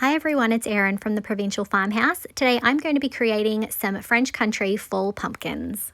Hi everyone, it's Erin from the Provincial Farmhouse. Today I'm going to be creating some French country fall pumpkins.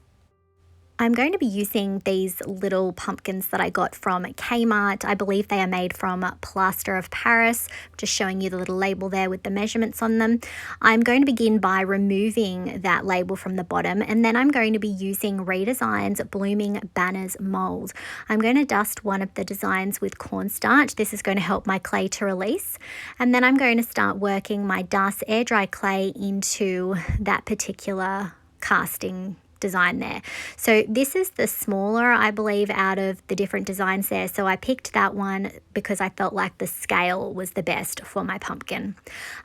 I'm going to be using these little pumpkins that I got from Kmart. I believe they are made from plaster of Paris. Just showing you the little label there with the measurements on them. I'm going to begin by removing that label from the bottom, and then I'm going to be using Redesign's Blooming Banners mold. I'm going to dust one of the designs with cornstarch. This is going to help my clay to release. And then I'm going to start working my dust air dry clay into that particular casting design there. So this is the smaller, I believe, out of the different designs there. So I picked that one because I felt like the scale was the best for my pumpkin.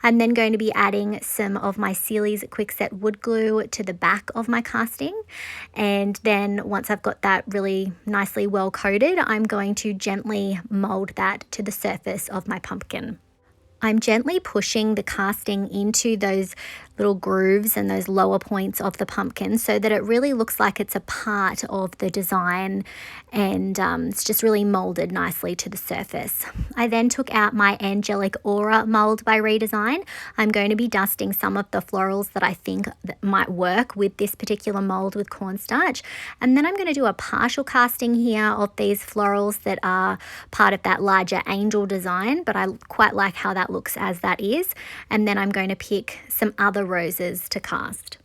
I'm then going to be adding some of my Sealy's Quickset wood glue to the back of my casting. And then once I've got that really nicely well coated, I'm going to gently mold that to the surface of my pumpkin. I'm gently pushing the casting into those little grooves and those lower points of the pumpkin so that it really looks like it's a part of the design, and it's just really molded nicely to the surface. I then took out my Angelic Aura mold by Redesign. I'm going to be dusting some of the florals that I think that might work with this particular mold with cornstarch, and then I'm going to do a partial casting here of these florals that are part of that larger angel design, but I quite like how that looks as that is. And then I'm going to pick some other roses to cast.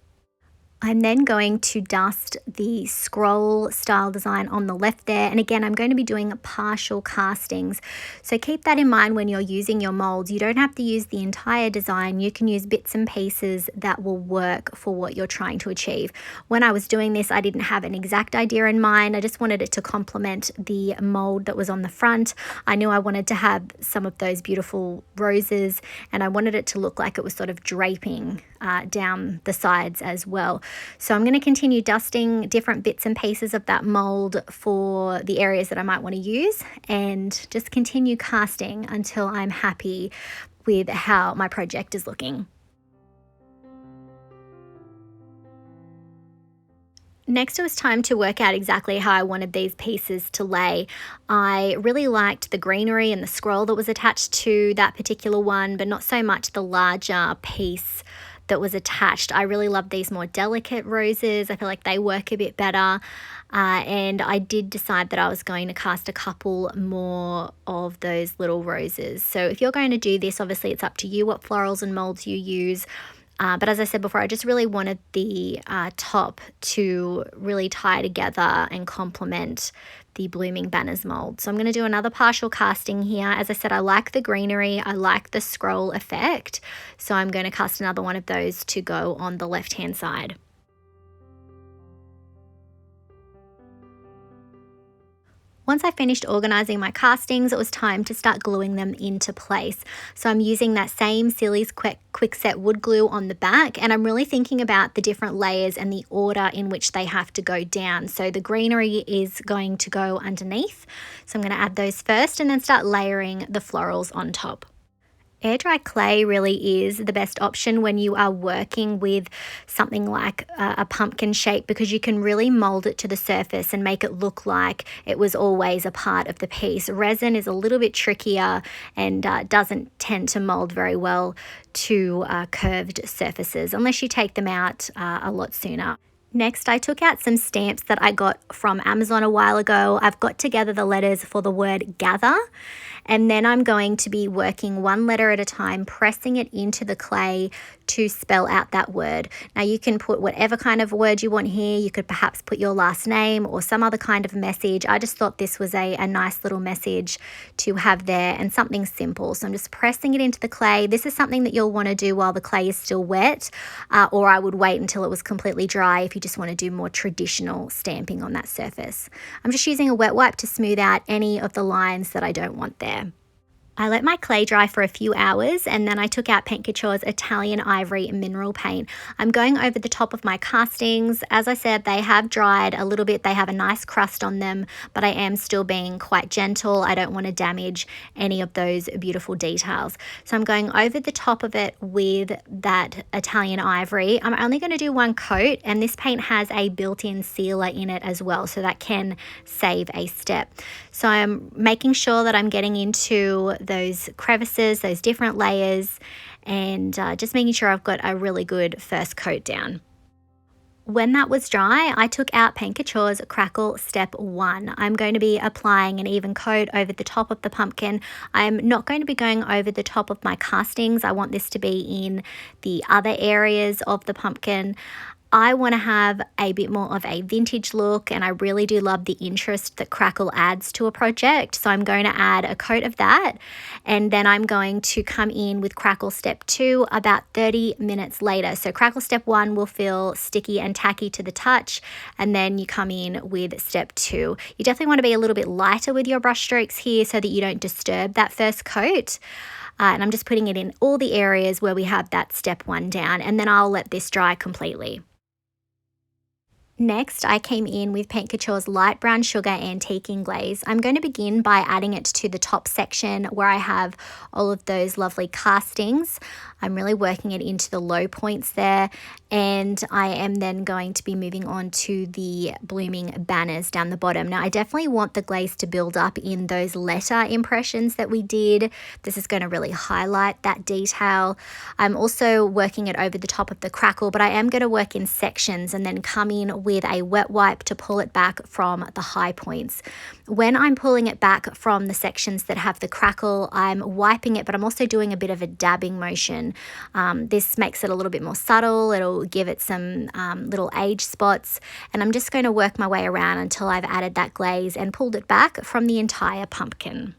I'm then going to dust the scroll style design on the left there, and again I'm going to be doing partial castings, so keep that in mind when you're using your molds. You don't have to use the entire design, you can use bits and pieces that will work for what you're trying to achieve. When I was doing this, I didn't have an exact idea in mind, I just wanted it to complement the mold that was on the front. I knew I wanted to have some of those beautiful roses, and I wanted it to look like it was sort of draping down the sides as well. So I'm going to continue dusting different bits and pieces of that mold for the areas that I might want to use, and just continue casting until I'm happy with how my project is looking. Next, it was time to work out exactly how I wanted these pieces to lay. I really liked the greenery and the scroll that was attached to that particular one, but not so much the larger piece that was attached. I really love these more delicate roses. I feel like they work a bit better. And I did decide that I was going to cast a couple more of those little roses. So if you're going to do this, obviously it's up to you what florals and molds you use. But as I said before, I just really wanted the top to really tie together and complement the Blooming Banners mold. So I'm going to do another partial casting here. As I said, I like the greenery, I like the scroll effect. So I'm going to cast another one of those to go on the left-hand side. Once I finished organising my castings, it was time to start gluing them into place. So I'm using that same Sealy's Quickset wood glue on the back, and I'm really thinking about the different layers and the order in which they have to go down. So the greenery is going to go underneath. So I'm going to add those first and then start layering the florals on top. Air dry clay really is the best option when you are working with something like a pumpkin shape, because you can really mold it to the surface and make it look like it was always a part of the piece. Resin is a little bit trickier and doesn't tend to mold very well to curved surfaces unless you take them out a lot sooner. Next, I took out some stamps that I got from Amazon a while ago. I've got together the letters for the word gather, and then I'm going to be working one letter at a time, pressing it into the clay to spell out that word. Now you can put whatever kind of word you want here. You could perhaps put your last name or some other kind of message. I just thought this was a nice little message to have there, and something simple. So I'm just pressing it into the clay. This is something that you'll want to do while the clay is still wet, or I would wait until it was completely dry if you just want to do more traditional stamping on that surface. I'm just using a wet wipe to smooth out any of the lines that I don't want there. I let my clay dry for a few hours, and then I took out Paint Couture's Italian Ivory mineral paint. I'm going over the top of my castings. As I said, they have dried a little bit. They have a nice crust on them, but I am still being quite gentle. I don't want to damage any of those beautiful details. So I'm going over the top of it with that Italian Ivory. I'm only going to do one coat, and this paint has a built-in sealer in it as well, so that can save a step. So I'm making sure that I'm getting into those crevices, those different layers, and just making sure I've got a really good first coat down. When that was dry, I took out Paint Couture's Crackle Step 1. I'm going to be applying an even coat over the top of the pumpkin. I'm not going to be going over the top of my castings. I want this to be in the other areas of the pumpkin. I want to have a bit more of a vintage look, and I really do love the interest that Crackle adds to a project. So I'm going to add a coat of that, and then I'm going to come in with Crackle Step 2 about 30 minutes later. So Crackle Step 1 will feel sticky and tacky to the touch, and then you come in with Step 2. You definitely want to be a little bit lighter with your brush strokes here so that you don't disturb that first coat. And I'm just putting it in all the areas where we have that Step 1 down, and then I'll let this dry completely. Next, I came in with Paint Couture's Light Brown Sugar Antiquing Glaze. I'm going to begin by adding it to the top section where I have all of those lovely castings. I'm really working it into the low points there, and I am then going to be moving on to the blooming banners down the bottom. Now, I definitely want the glaze to build up in those letter impressions that we did. This is going to really highlight that detail. I'm also working it over the top of the crackle, but I am going to work in sections and then come in with a wet wipe to pull it back from the high points. When I'm pulling it back from the sections that have the crackle, I'm wiping it, but I'm also doing a bit of a dabbing motion. This makes it a little bit more subtle. It'll give it some little age spots, and I'm just going to work my way around until I've added that glaze and pulled it back from the entire pumpkin.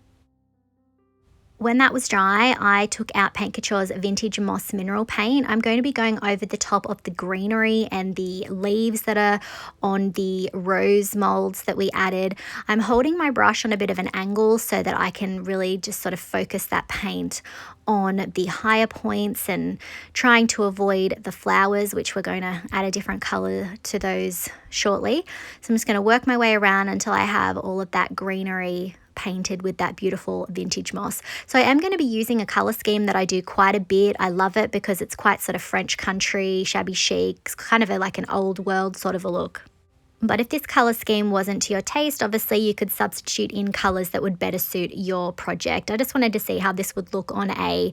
When that was dry, I took out Paint Couture's Vintage Moss Mineral Paint. I'm going to be going over the top of the greenery and the leaves that are on the rose molds that we added. I'm holding my brush on a bit of an angle so that I can really just sort of focus that paint on the higher points and trying to avoid the flowers, which we're going to add a different color to those shortly. So I'm just going to work my way around until I have all of that greenery painted with that beautiful vintage moss. So I am going to be using a color scheme that I do quite a bit. I love it because it's quite sort of French country, shabby chic, it's kind of like an old world sort of a look. But if this color scheme wasn't to your taste, obviously you could substitute in colors that would better suit your project. I just wanted to see how this would look on a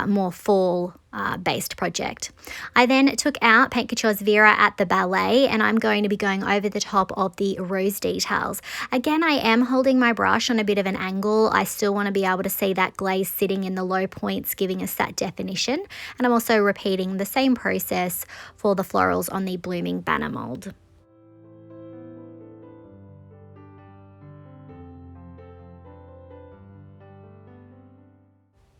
more fall based project. I then took out Paint Couture's Vera at the Ballet, and I'm going to be going over the top of the rose details. Again, I am holding my brush on a bit of an angle. I still want to be able to see that glaze sitting in the low points, giving us that definition. And I'm also repeating the same process for the florals on the blooming banner mold.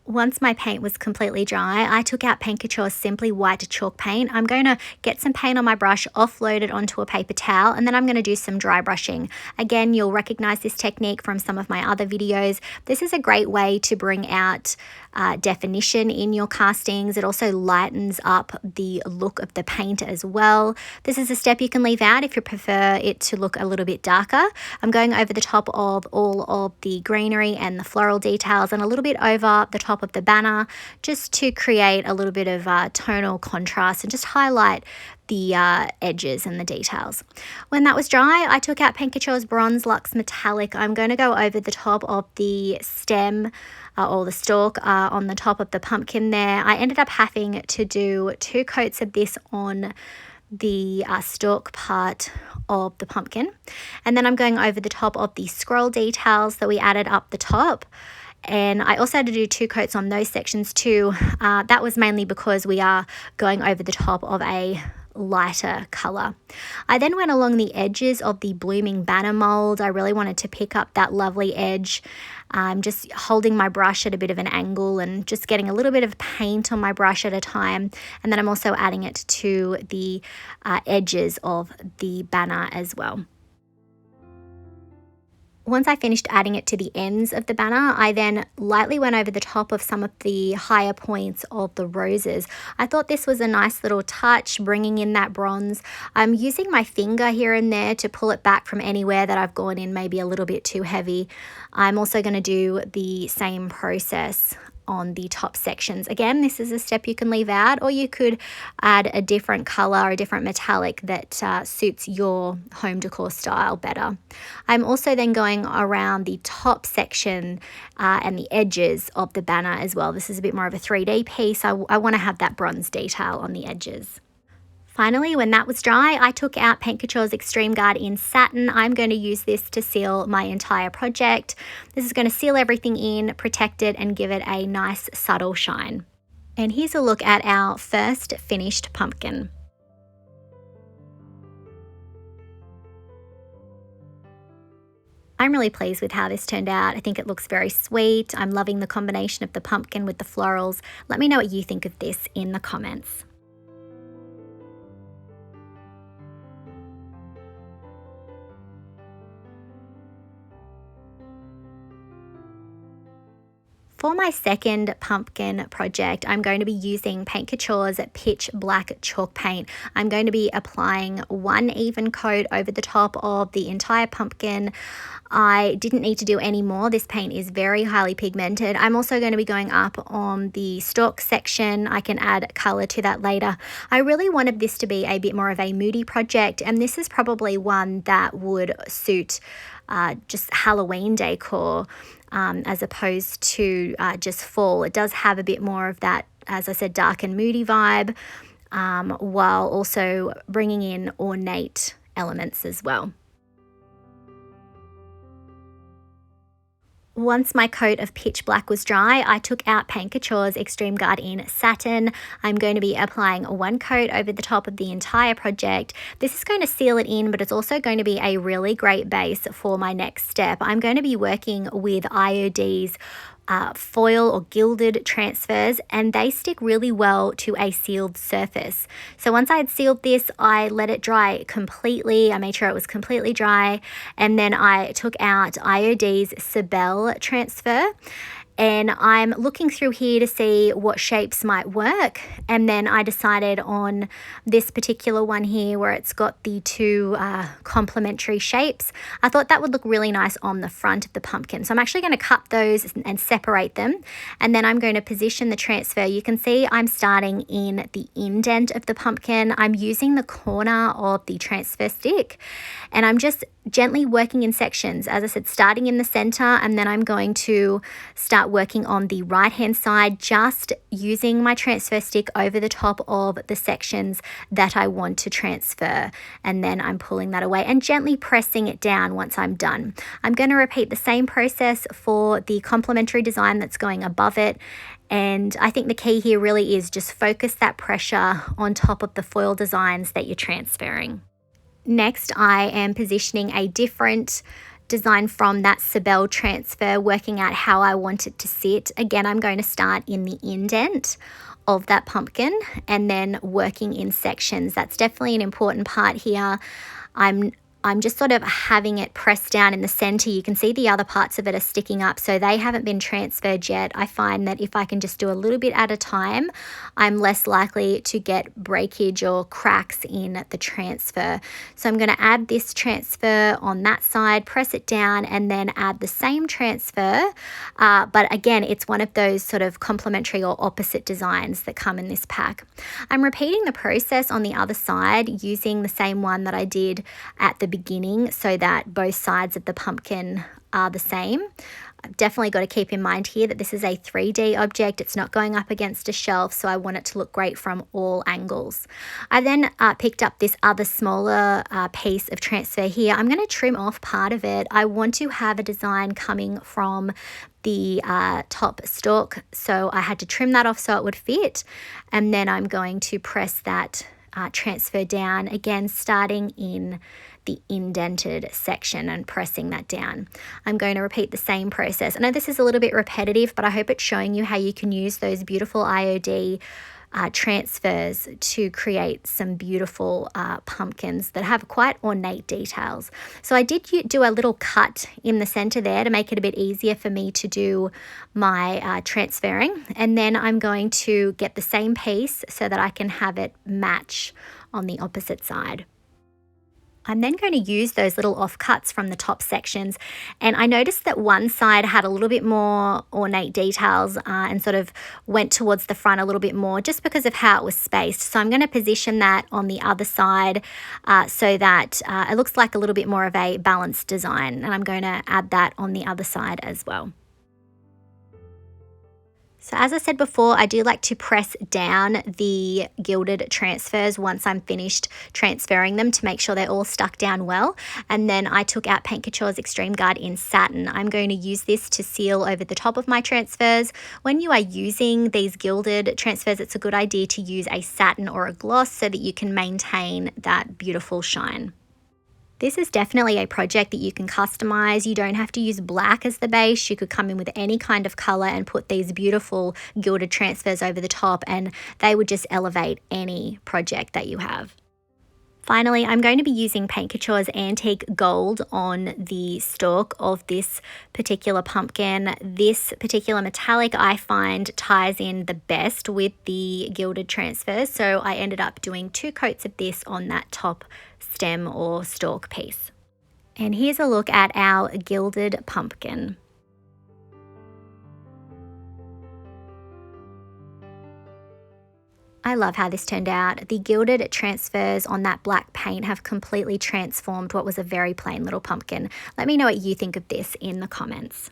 Once my paint was completely dry, I took out Paint Couture's Simply White Chalk Paint. I'm going to get some paint on my brush, offload it onto a paper towel, and then I'm going to do some dry brushing. Again, you'll recognize this technique from some of my other videos. This is a great way to bring out definition in your castings. It also lightens up the look of the paint as well. This is a step you can leave out if you prefer it to look a little bit darker. I'm going over the top of all of the greenery and the floral details and a little bit over the top of the banner, just to create a little bit of tonal contrast and just highlight the edges and the details. When that was dry, I took out Paint Couture's Bronze Luxe Metallic. I'm going to go over the top of the stem or the stalk on the top of the pumpkin there. I ended up having to do 2 coats of this on the stalk part of the pumpkin, and then I'm going over the top of the scroll details that we added up the top. And I also had to do 2 coats on those sections too. That was mainly because we are going over the top of a lighter color. I then went along the edges of the blooming banner mold. I really wanted to pick up that lovely edge. I'm just holding my brush at a bit of an angle and just getting a little bit of paint on my brush at a time. And then I'm also adding it to the edges of the banner as well. Once I finished adding it to the ends of the banner, I then lightly went over the top of some of the higher points of the roses. I thought this was a nice little touch, bringing in that bronze. I'm using my finger here and there to pull it back from anywhere that I've gone in maybe a little bit too heavy. I'm also going to do the same process on the top sections. Again, this is a step you can leave out, or you could add a different color, a different metallic that suits your home decor style better. I'm also then going around the top section and the edges of the banner as well. This is a bit more of a 3D piece. I want to have that bronze detail on the edges. Finally, when that was dry, I took out Paint Couture's Extreme Guard in Satin. I'm going to use this to seal my entire project. This is going to seal everything in, protect it, and give it a nice subtle shine. And here's a look at our first finished pumpkin. I'm really pleased with how this turned out. I think it looks very sweet. I'm loving the combination of the pumpkin with the florals. Let me know what you think of this in the comments. For my second pumpkin project, I'm going to be using Paint Couture's Pitch Black Chalk Paint. I'm going to be applying one even coat over the top of the entire pumpkin. I didn't need to do any more. This paint is very highly pigmented. I'm also going to be going up on the stalk section. I can add color to that later. I really wanted this to be a bit more of a moody project, and this is probably one that would suit just Halloween decor as opposed to just fall. It does have a bit more of that, as I said, dark and moody vibe, while also bringing in ornate elements as well. Once my coat of pitch black was dry, I took out Paint Couture's Extreme Guard in Satin. I'm going to be applying one coat over the top of the entire project. This is going to seal it in, but it's also going to be a really great base for my next step. I'm going to be working with IOD's foil or gilded transfers, and they stick really well to a sealed surface. So once I had sealed this, I let it dry completely. I made sure it was completely dry, and then I took out IOD's Belle transfer, and I'm looking through here to see what shapes might work, and then I decided on this particular one here where it's got the two complementary shapes. I thought that would look really nice on the front of the pumpkin, so I'm actually going to cut those and separate them, and then I'm going to position the transfer. You can see I'm starting in the indent of the pumpkin. I'm using the corner of the transfer stick, and I'm just gently working in sections, as I said, starting in the center, and then I'm going to start working on the right hand side, just using my transfer stick over the top of the sections that I want to transfer, and then I'm pulling that away and gently pressing it down once I'm done. I'm going to repeat the same process for the complementary design that's going above it, and I think the key here really is just focus that pressure on top of the foil designs that you're transferring. Next, I am positioning a different design from that Belle transfer, working out how I want it to sit. Again, I'm going to start in the indent of that pumpkin and then working in sections. That's definitely an important part here. I'm just sort of having it pressed down in the center. You can see the other parts of it are sticking up, so they haven't been transferred yet. I find that if I can just do a little bit at a time, I'm less likely to get breakage or cracks in the transfer. So I'm going to add this transfer on that side, press it down, and then add the same transfer. But again, it's one of those sort of complementary or opposite designs that come in this pack. I'm repeating the process on the other side using the same one that I did at the beginning so that both sides of the pumpkin are the same. I've definitely got to keep in mind here that this is a 3D object. It's not going up against a shelf, so I want it to look great from all angles. I then picked up this other smaller piece of transfer here. I'm going to trim off part of it. I want to have a design coming from the top stalk, so I had to trim that off so it would fit, and then I'm going to press that transfer down, again starting in the indented section and pressing that down. I'm going to repeat the same process. I know this is a little bit repetitive, but I hope it's showing you how you can use those beautiful IOD transfers to create some beautiful pumpkins that have quite ornate details. So I did do a little cut in the center there to make it a bit easier for me to do my transferring, and then I'm going to get the same piece so that I can have it match on the opposite side. I'm then going to use those little offcuts from the top sections, and I noticed that one side had a little bit more ornate details and sort of went towards the front a little bit more just because of how it was spaced. So I'm going to position that on the other side so that it looks like a little bit more of a balanced design, and I'm going to add that on the other side as well. So as I said before, I do like to press down the Gilded transfers once I'm finished transferring them to make sure they're all stuck down well. And then I took out Paint Couture's Extreme Guard in Satin. I'm going to use this to seal over the top of my transfers. When you are using these Gilded transfers, it's a good idea to use a satin or a gloss so that you can maintain that beautiful shine. This is definitely a project that you can customize. You don't have to use black as the base. You could come in with any kind of color and put these beautiful gilded transfers over the top, and they would just elevate any project that you have. Finally, I'm going to be using Paint Couture's Antique Gold on the stalk of this particular pumpkin. This particular metallic I find ties in the best with the gilded transfers, so I ended up doing 2 coats of this on that top stem or stalk piece. And here's a look at our gilded pumpkin. I love how this turned out. The gilded transfers on that black paint have completely transformed what was a very plain little pumpkin. Let me know what you think of this in the comments.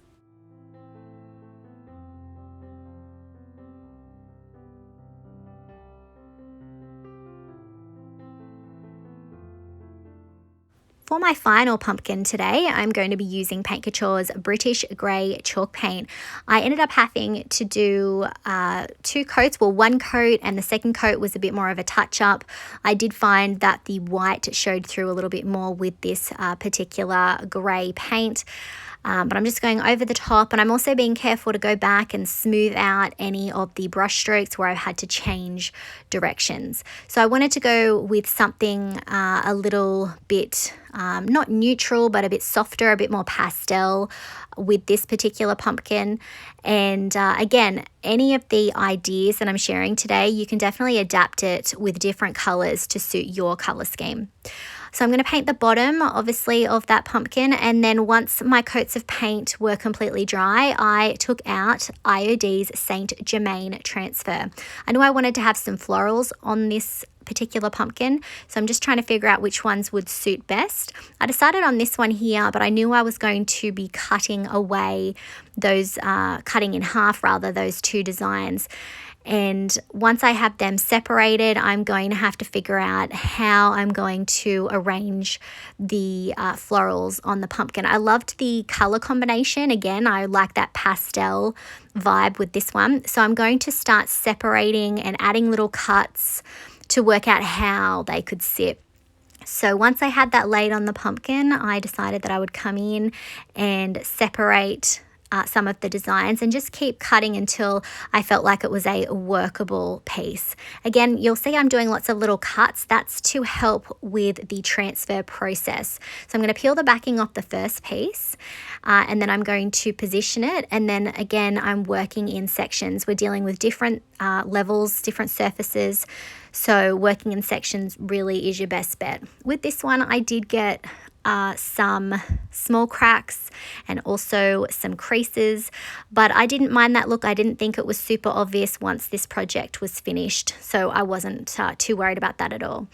For my final pumpkin today, I'm going to be using Paint Couture's British Grey chalk paint. I ended up having to do 2 coats, well 1 coat, and the second coat was a bit more of a touch-up. I did find that the white showed through a little bit more with this particular grey paint. But I'm just going over the top, and I'm also being careful to go back and smooth out any of the brush strokes where I've had to change directions. So I wanted to go with something a little bit not neutral, but a bit softer, a bit more pastel with this particular pumpkin. And again, any of the ideas that I'm sharing today, you can definitely adapt it with different colors to suit your color scheme. So I'm going to paint the bottom, obviously, of that pumpkin, and then once my coats of paint were completely dry, I took out IOD's Saint Germain transfer. I knew I wanted to have some florals on this particular pumpkin, so I'm just trying to figure out which ones would suit best. I decided on this one here, but I knew I was going to be cutting away those, cutting in half rather, those 2 designs. And once I have them separated, I'm going to have to figure out how I'm going to arrange the florals on the pumpkin. I loved the color combination. Again, I like that pastel vibe with this one. So I'm going to start separating and adding little cuts to work out how they could sit. So once I had that laid on the pumpkin, I decided that I would come in and separate some of the designs and just keep cutting until I felt like it was a workable piece. Again, you'll see I'm doing lots of little cuts. That's to help with the transfer process. So I'm going to peel the backing off the first piece and then I'm going to position it, and then again I'm working in sections. We're dealing with different levels, different surfaces, so working in sections really is your best bet. With this one, I did get some small cracks and also some creases, but I didn't mind that look. I didn't think it was super obvious once this project was finished, so I wasn't too worried about that at all.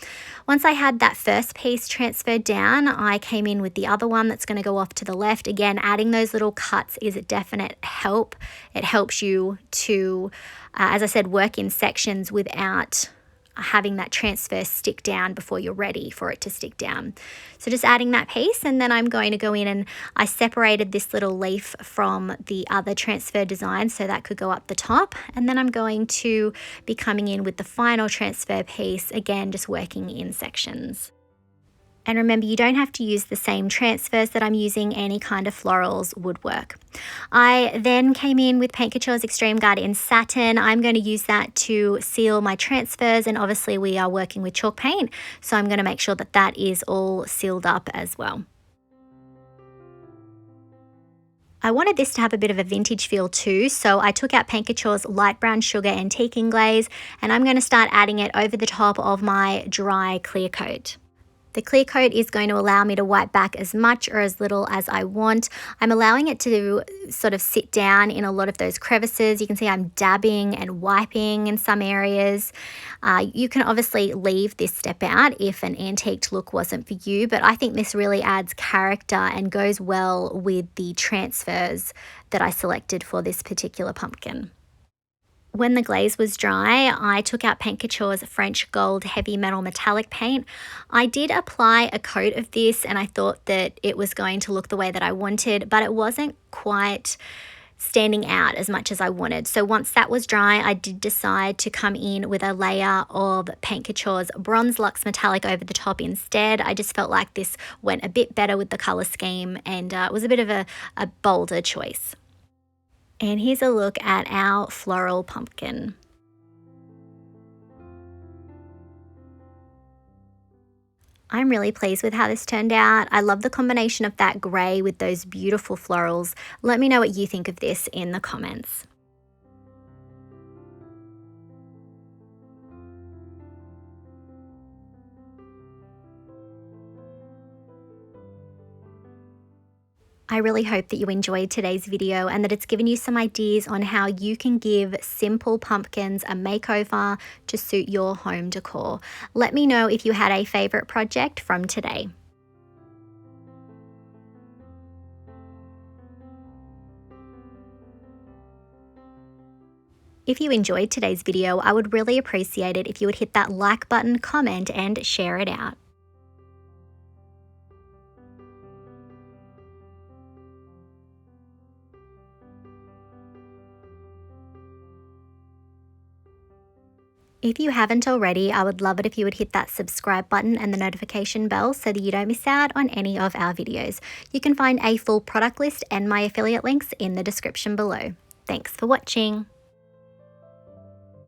Once I had that first piece transferred down, I came in with the other one that's going to go off to the left. Again, adding those little cuts is a definite help. It helps you to, as I said, work in sections without having that transfer stick down before you're ready for it to stick down. So just adding that piece, and then I'm going to go in and I separated this little leaf from the other transfer design so that could go up the top, and then I'm going to be coming in with the final transfer piece, again just working in sections. And remember, you don't have to use the same transfers that I'm using. Any kind of florals would work. I then came in with Paint Couture's Extreme Guard in Satin. I'm going to use that to seal my transfers, and obviously we are working with chalk paint, so I'm going to make sure that that is all sealed up as well. I wanted this to have a bit of a vintage feel too, so I took out Paint Couture's Light Brown Sugar Antiquing Glaze, and I'm going to start adding it over the top of my dry clear coat. The clear coat is going to allow me to wipe back as much or as little as I want. I'm allowing it to sort of sit down in a lot of those crevices. You can see I'm dabbing and wiping in some areas. You can obviously leave this step out if an antiqued look wasn't for you, but I think this really adds character and goes well with the transfers that I selected for this particular pumpkin. When the glaze was dry, I took out Paint Couture's French Gold Heavy Metal Metallic Paint. I did apply a coat of this and I thought that it was going to look the way that I wanted, but it wasn't quite standing out as much as I wanted. So once that was dry, I did decide to come in with a layer of Paint Couture's Bronze Luxe Metallic over the top instead. I just felt like this went a bit better with the color scheme and it was a bit of a bolder choice. And here's a look at our floral pumpkin. I'm really pleased with how this turned out. I love the combination of that grey with those beautiful florals. Let me know what you think of this in the comments. I really hope that you enjoyed today's video and that it's given you some ideas on how you can give simple pumpkins a makeover to suit your home decor. Let me know if you had a favorite project from today. If you enjoyed today's video, I would really appreciate it if you would hit that like button, comment, and share it out. If you haven't already, I would love it if you would hit that subscribe button and the notification bell so that you don't miss out on any of our videos. You can find a full product list and my affiliate links in the description below. Thanks for watching.